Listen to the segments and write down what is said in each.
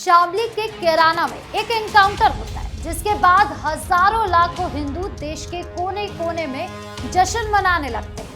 शामली के कैराना में एक एनकाउंटर होता है जिसके बाद हजारों लाखों हिंदू देश के कोने कोने में जश्न मनाने लगते हैं।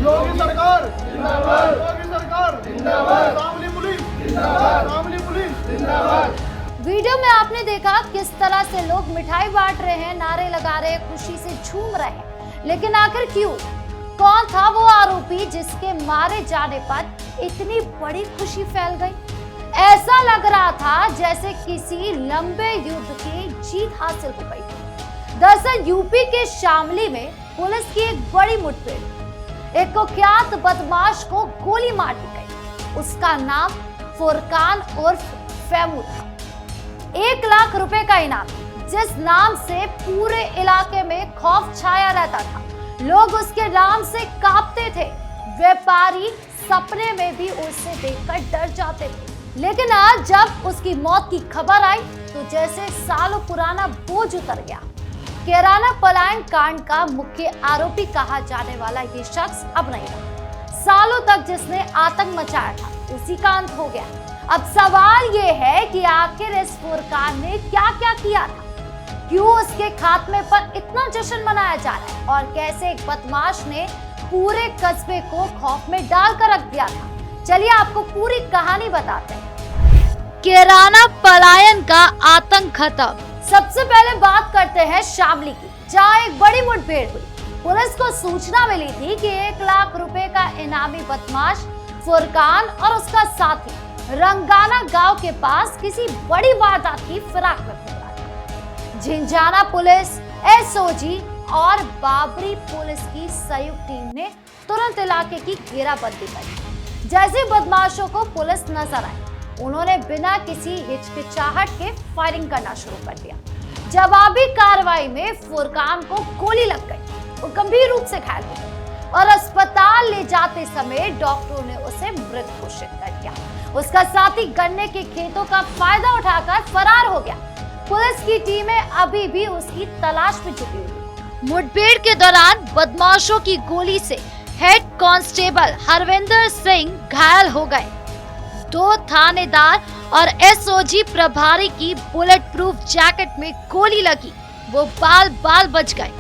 योगी सरकार जिंदाबाद, योगी सरकार जिंदाबाद, शामली पुलिस जिंदाबाद, शामली पुलिस जिंदाबाद। वीडियो में आपने देखा किस तरह से लोग मिठाई बांट रहे हैं, नारे लगा रहे हैं, खुशी से झूम रहे हैं, लेकिन आखिर क्यों? कौन था वो आरोपी जिसके मारे जाने पर इतनी बड़ी खुशी फैल गई? ऐसा लग रहा था जैसे किसी लंबे युद्ध की जीत हासिल हो गई। दरअसल यूपी के शामली में पुलिस की एक बड़ी मुठभेड़, एक कुख्यात बदमाश को गोली मार दी गई। उसका नाम फुरकान उर्फ फैमू था। 1 लाख रुपए का इनाम, जिस नाम से पूरे इलाके में खौफ छाया रहता था। लोग उसके नाम से कांपते थे। व्यापारी सपने में भी उसे देखकर डर जाते थे। लेकिन आज जब उसकी मौत की खबर आई तो जैसे सालों पुराना बोझ उतर गया। कैराना पलायन कांड का मुख्य आरोपी कहा जाने वाला ये शख्स अब नहीं रहा। सालों तक जिसने आतंक मचाया था उसी का अंत हो गया। अब सवाल ये है कि आखिर इस फुरकान ने क्या क्या किया था, क्यों उसके खात्मे पर इतना जश्न मनाया जा रहा है और कैसे एक बदमाश ने पूरे कस्बे को खौफ में डालकर रख दिया था। चलिए आपको पूरी कहानी बताते हैं। कैराना पलायन का आतंक खत्म। सबसे पहले बात करते हैं शामली की, जहां एक बड़ी मुठभेड़ हुई। पुलिस को सूचना मिली थी कि 1 लाख रुपए का इनामी बदमाश फुरकान और उसका साथी रंगाना गांव के पास किसी बड़ी वारदात की फिराक में घूम रहा था। झिंझाना पुलिस, एसओजी और बाबरी पुलिस की संयुक्त टीम ने तुरंत इलाके की घेराबंदी की। जैसे बदमाशों को पुलिस नजर आई, उन्होंने बिना किसी हिचकिचाहट के फायरिंग करना शुरू कर दिया। जवाबी कार्रवाई में फुरकान को गोली लग गई। वो गंभीर रूप से घायल हो गए और अस्पताल ले जाते समय डॉक्टरों ने उसे मृत घोषित कर दिया। उसका साथी गन्ने के खेतों का फायदा उठाकर फरार हो गया। पुलिस की टीमें अभी भी उसकी तलाश में जुटी हुई है। मुठभेड़ के दौरान बदमाशों की गोली से हेड कांस्टेबल हरविंदर सिंह घायल हो गए। 2 थानेदार और एसओजी प्रभारी की बुलेट प्रूफ जैकेट में गोली लगी, वो बाल बाल बच गए।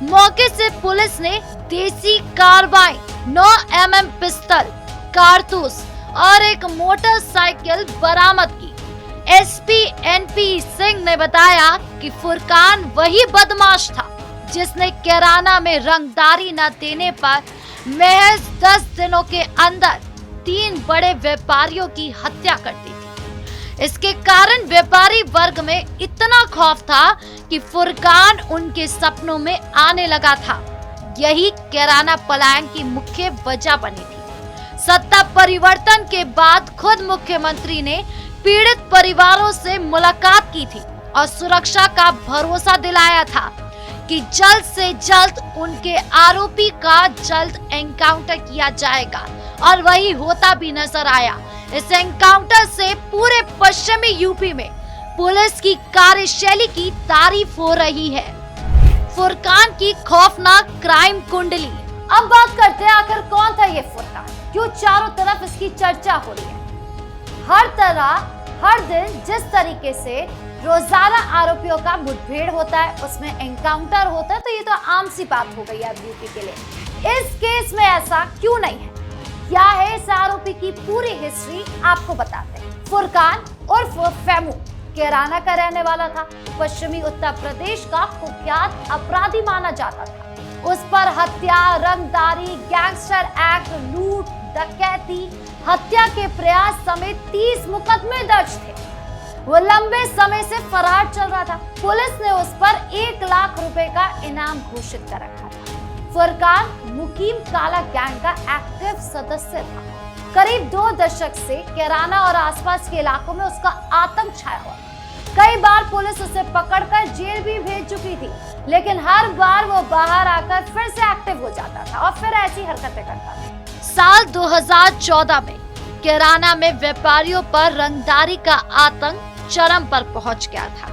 मौके से पुलिस ने देसी कार्बाइन, 9 mm पिस्तल, कारतूस और एक मोटरसाइकिल बरामद की। एसपी एनपी सिंह ने बताया कि फुरकान वही बदमाश था जिसने कैराना में रंगदारी न देने पर महज 10 दिनों के अंदर 3 बड़े व्यापारियों की हत्या कर दी थी। इसके कारण व्यापारी वर्ग में इतना खौफ था कि फुरकान उनके सपनों में आने लगा था। यही कैराना पलायन की मुख्य वजह बनी थी। सत्ता परिवर्तन के बाद खुद मुख्यमंत्री ने पीड़ित परिवारों से मुलाकात की थी और सुरक्षा का भरोसा दिलाया था कि जल्द से जल्द उनके आरोपी का जल्द एनकाउंटर किया जाएगा, और वही होता भी नजर आया। इस एनकाउंटर से पूरे पश्चिमी यूपी में पुलिस की कार्यशैली की तारीफ हो रही है। फुरकान की खौफनाक क्राइम कुंडली। अब बात करते हैं आखिर कौन था ये फुरकान, क्यों चारों तरफ इसकी चर्चा हो रही है। हर तरह हर दिन जिस तरीके से रोजाना आरोपियों का मुठभेड़ होता है, उसमें एनकाउंटर होता है, तो ये तो आम सी बात हो गई है अब यूपी के लिए। इस केस में ऐसा क्यों नहीं है? क्या है इस आरोपी की पूरी हिस्ट्री, आपको बताते हैं। फुरकान उर्फ फैमू कैराना का रहने वाला था। पश्चिमी उत्तर प्रदेश का कुख्यात अपराधी माना जाता था। उस पर हत्या, रंगदारी, गैंगस्टर एक्ट, लूट, डकैती, हत्या के प्रयास समेत 30 मुकदमे दर्ज थे। वो लंबे समय से फरार चल रहा था। पुलिस ने उस पर 1 लाख रुपए का इनाम घोषित कर रखा था। फुरकान मुकीम काला गैंग का एक्टिव सदस्य था। करीब 2 दशक से कैराना और आसपास के इलाकों में उसका आतंक छाया हुआ। कई बार पुलिस उसे पकड़कर जेल भी भेज चुकी थी, लेकिन हर बार वो बाहर आकर फिर से एक्टिव हो जाता था और फिर ऐसी हरकतें करता था। साल 2014 में कैराना में व्यापारियों पर रंगदारी का आतंक चरम पर पहुंच गया था।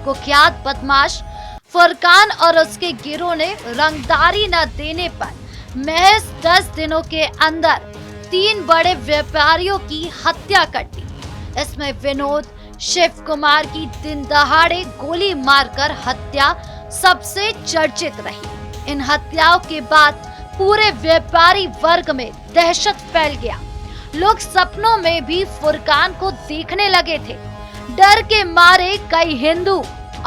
कुख्यात बदमाश फुरकान और उसके गिरोह ने रंगदारी न देने पर महज 10 दिनों के अंदर 3 बड़े व्यापारियों की हत्या कर दी। इसमें विनोद शिव कुमार की दिन दहाड़े गोली मारकर हत्या सबसे चर्चित रही। इन हत्याओं के बाद पूरे व्यापारी वर्ग में दहशत फैल गया। लोग सपनों में भी फुरकान को देखने लगे थे। डर के मारे कई हिंदू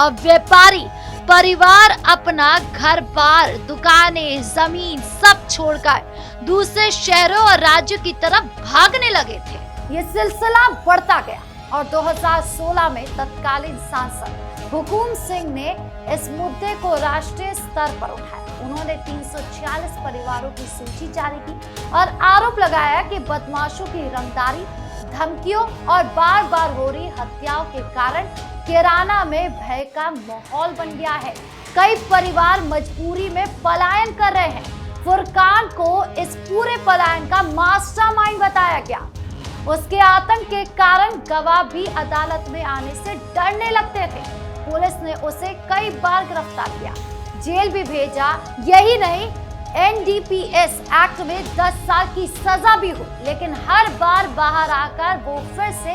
और व्यापारी परिवार अपना घर बार, दुकानें, जमीन सब छोड़कर दूसरे शहरों और राज्यों की तरफ भागने लगे थे। ये सिलसिला बढ़ता गया और 2016 में तत्कालीन सांसद हुकुम सिंह ने इस मुद्दे को राष्ट्रीय स्तर पर उठाया। उन्होंने 346 परिवारों की सूची जारी की और आरोप लगाया कि बदमाशों की रंगदारी, धमकियों और बार बार हो रही हत्याओं के कारण कैराना में भय का माहौल बन गया है। कई परिवार मजबूरी में पलायन कर रहे हैं। फुरकान को इस पूरे पलायन का मास्टरमाइंड बताया गया। उसके आतंक के कारण गवाह भी अदालत में आने से डरने लगते थे। पुलिस ने उसे कई बार गिरफ्तार किया, जेल भी भेजा। यही नहीं, NDPS एक्ट में 10 साल की सजा भी हुई, लेकिन हर बार बाहर आकर वो फिर से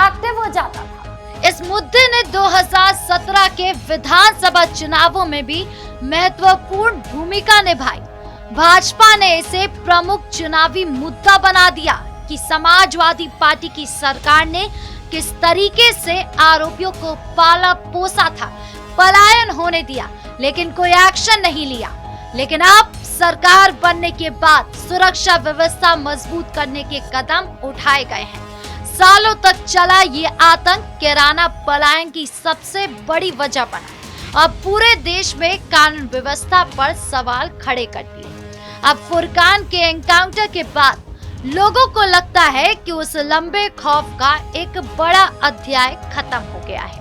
एक्टिव हो जाता था। इस मुद्दे ने 2017 के विधानसभा चुनावों में भी महत्वपूर्ण भूमिका निभाई। भाजपा ने इसे प्रमुख चुनावी मुद्दा बना दिया कि समाजवादी पार्टी की सरकार ने किस तरीके से आरोपियों को पाला पोसा था, पलायन होने दिया, लेकिन कोई एक्शन नहीं लिया। लेकिन अब सरकार बनने के बाद सुरक्षा व्यवस्था मजबूत करने के कदम उठाए गए हैं। सालों तक चला ये आतंक कैराना पलायन की सबसे बड़ी वजह बना। अब पूरे देश में कानून व्यवस्था पर सवाल खड़े कर दिए। अब फुरकान के एनकाउंटर के बाद लोगों को लगता है कि उस लंबे खौफ का एक बड़ा अध्याय खत्म हो गया है।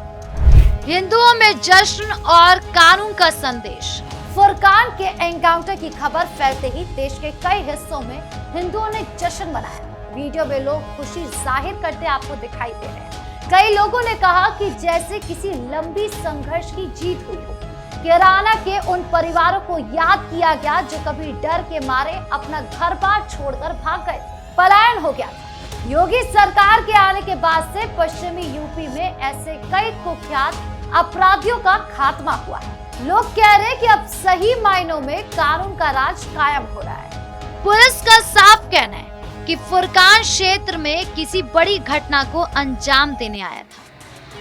हिंदुओं में जश्न और कानून का संदेश। फुरकान के एनकाउंटर की खबर फैलते ही देश के कई हिस्सों में हिंदुओं ने जश्न मनाया। वीडियो में लोग खुशी जाहिर करते आपको दिखाई दे रहे हैं। कई लोगों ने कहा कि जैसे किसी लंबी संघर्ष की जीत हुई हो। कैराना के उन परिवारों को याद किया गया जो कभी डर के मारे अपना घर बार छोड़कर भाग गए, पलायन हो गया था। योगी सरकार के आने के बाद से पश्चिमी यूपी में ऐसे कई कुख्यात अपराधियों का खात्मा हुआ है। लोग कह रहे हैं कि अब सही मायनों में कानून का राज कायम हो रहा है। पुलिस का साफ कहना है कि फुरकान क्षेत्र में किसी बड़ी घटना को अंजाम देने आया था।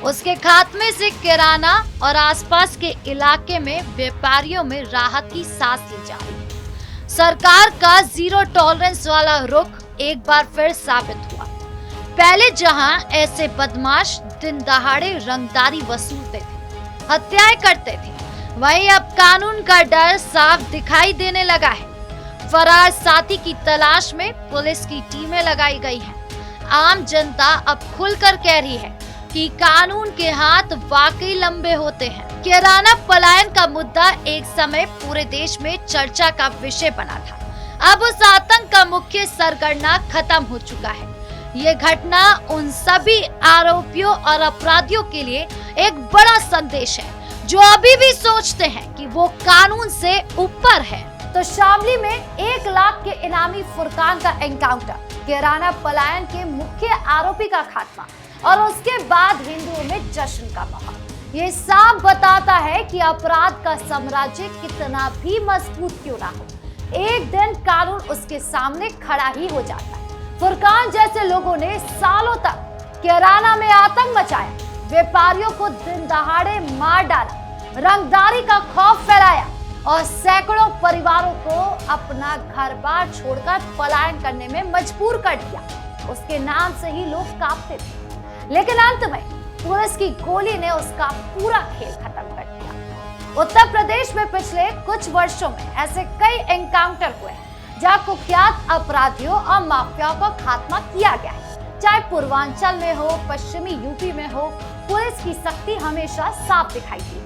उसके खात्मे से कैराना और आसपास के इलाके में व्यापारियों में राहत की सांस ली जा रही है। सरकार का जीरो टॉलरेंस वाला रुख एक बार फिर साबित हुआ। पहले जहां ऐसे बदमाश दिन दहाड़े रंगदारी वसूलते थे, हत्याएं करते थे, वहीं अब कानून का डर साफ दिखाई देने लगा है। फरार साथी की तलाश में पुलिस की टीमें लगाई गई हैं। आम जनता अब खुलकर कह रही है कि कानून के हाथ वाकई लंबे होते हैं। कैराना पलायन का मुद्दा एक समय पूरे देश में चर्चा का विषय बना था। अब उस आतंक का मुख्य सरगना खत्म हो चुका है। ये घटना उन सभी आरोपियों और अपराधियों के लिए एक बड़ा संदेश है जो अभी भी सोचते हैं कि वो कानून से ऊपर है। तो शामली में 1 लाख के इनामी फुरकान का एनकाउंटर, कैराना पलायन के मुख्य आरोपी का खात्मा और उसके बाद हिंदुओं में जश्न का माहौल। ये साफ बताता है कि अपराध का साम्राज्य कितना भी मजबूत क्यों ना हो, एक दिन कानून उसके सामने खड़ा ही हो जाता है। फुरकान जैसे लोगों ने सालों तक कैराना में आतंक मचाया, व्यापारियों को दिन दहाड़े मार डाला, रंगदारी का खौफ फैलाया और सैकड़ों परिवारों को अपना घर बार छोड़कर पलायन करने में मजबूर कर दिया। उसके नाम से ही लोग कांपते थे, लेकिन अंत में पुलिस की गोली ने उसका पूरा खेल खत्म कर दिया। उत्तर प्रदेश में पिछले कुछ वर्षों में ऐसे कई एनकाउंटर हुए जहां कुख्यात अपराधियों और माफियाओं का खात्मा किया गया है। चाहे पूर्वांचल में हो, पश्चिमी यूपी में हो, पुलिस की सख्ती हमेशा साफ दिखाई दी।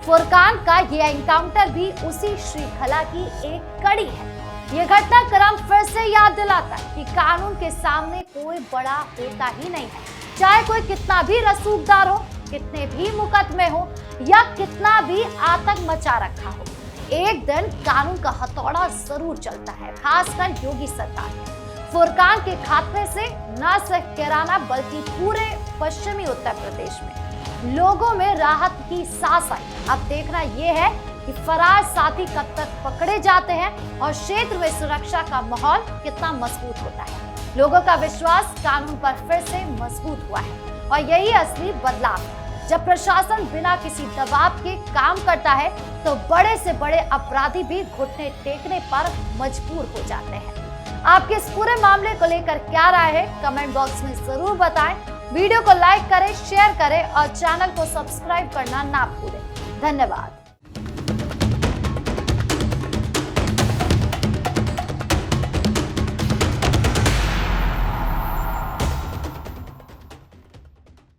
फुरकान का ये एनकाउंटर भी उसी श्रृंखला की एक कड़ी है। ये घटनाक्रम फिर से याद दिलाता है कि कानून के सामने कोई बड़ा होता ही नहीं है। चाहे कोई कितना भी रसूखदार हो, कितने भी मुकदमे हो या कितना भी आतंक मचा रखा हो, एक दिन कानून का हथौड़ा जरूर चलता है, खासकर योगी सरकार। फुरकान के खात्मे से न सिर्फ कैराना बल्कि पूरे पश्चिमी उत्तर प्रदेश में लोगों में राहत की सांस आई। अब देखना यह है कि फरार साथी कब तक पकड़े जाते हैं और क्षेत्र में सुरक्षा का माहौल कितना मजबूत होता है। लोगों का विश्वास कानून पर फिर से मजबूत हुआ है और यही असली बदलाव है। जब प्रशासन बिना किसी दबाव के काम करता है तो बड़े से बड़े अपराधी भी घुटने टेकने पर मजबूर हो जाते हैं। आपके इस पूरे मामले को लेकर क्या राय है, कमेंट बॉक्स में जरूर बताएं। वीडियो को लाइक करें, शेयर करें और चैनल को सब्सक्राइब करना ना भूलें। धन्यवाद।